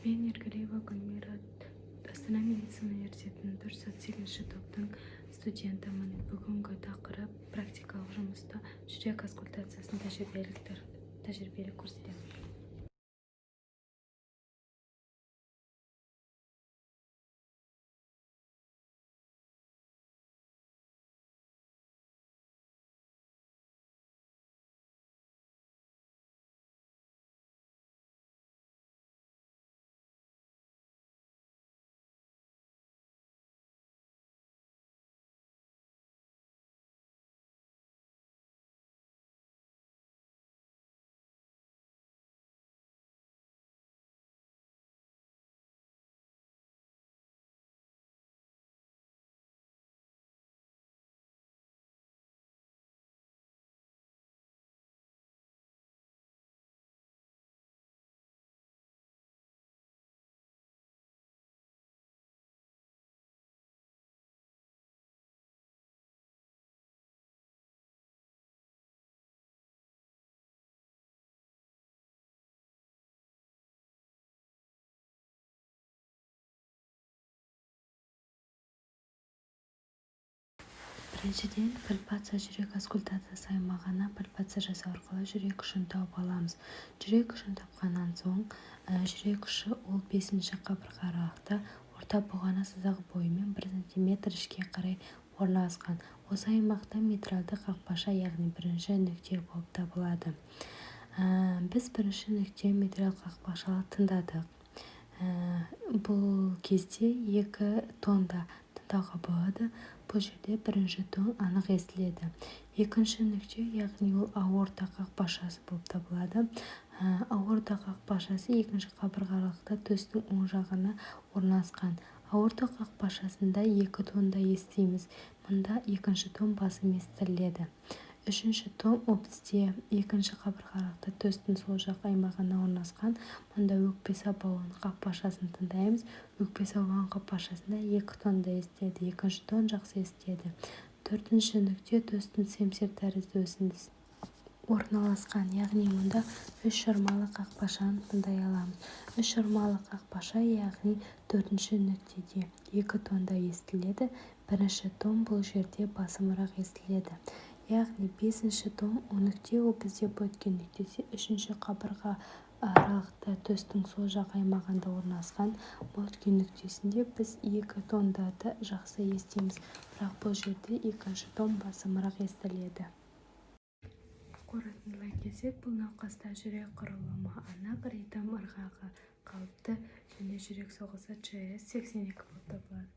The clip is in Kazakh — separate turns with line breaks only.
Мен Ергалиева Гүлмира, Астана медицина университетінің 408 топтың студентімін. Бүгінгі тақырып практикалық жұмыста жүрек аскультациясын тәжірибелік көрсетемін. Біріншіден, пальпация жүрек аскультациясы аймағына пальпация жасау арқылы жүрек ұшын тауып аламыз. Жүрек ұшын тапқаннан соң, жүрек ұшы ол 5-ші қабырға аралықта орта бұғана сызығы бойымен 1 см ішке қарай орналасқан. Осы аймақта митральды қақпаша, яғни бірінші нүкте болып табылады. Біз бірінші нүкте митраль қақпашалы тыңдадық. Бұл кезде 2 тонда тыңдауға болады. Бұл жерде бірінші тон анық естіледі. Екінші нүкте, яғни ол аорта қақпашасы болып табылады. Аорта қақпашасы 2-ші қабырға аралықта төстің оң жағына орналасқан. Аорта қақпашасында 2 тонда естиміз. Мұнда 2-ші тон басым естіледі. 3-ші тон бізде 2-ші қабырға аралықта төстің сол жақ аймағына орналасқан. Мұнда өкпе сабауының қақпашасын тыңдаймыз. Өкпе сабауының қақпашасында 2 тонда естіледі. 2-ші тон жақсы естіледі. 4-ші нүкте төстің семсер тәрізді өсіндісі орналасқан, яғни мұнда 3 шырмалы қақпашаны тыңдай аламыз. 3 шырмалы қақпаша, яғни 4-ші нүктеде 2 тонда естіледі. 1-ші тон бұл жерде басымырақ естіледі. Яғни 5-ші тон нүкте ол бізде өткен нүктеде 3-ші қабырға аралықта төстің сол жақ аймағында орналасқан. Өткен нүктесінде біз 2 тонда да жақсы естиміз, бірақ бұл жерде 2-ші тон басымырақ естіледі. Қорытындылай келсек, бұл науқаста жүрек құрылымы анық, ритм ырғағы қалыпты және жүрек соғысы ЧС 82 болып табылады.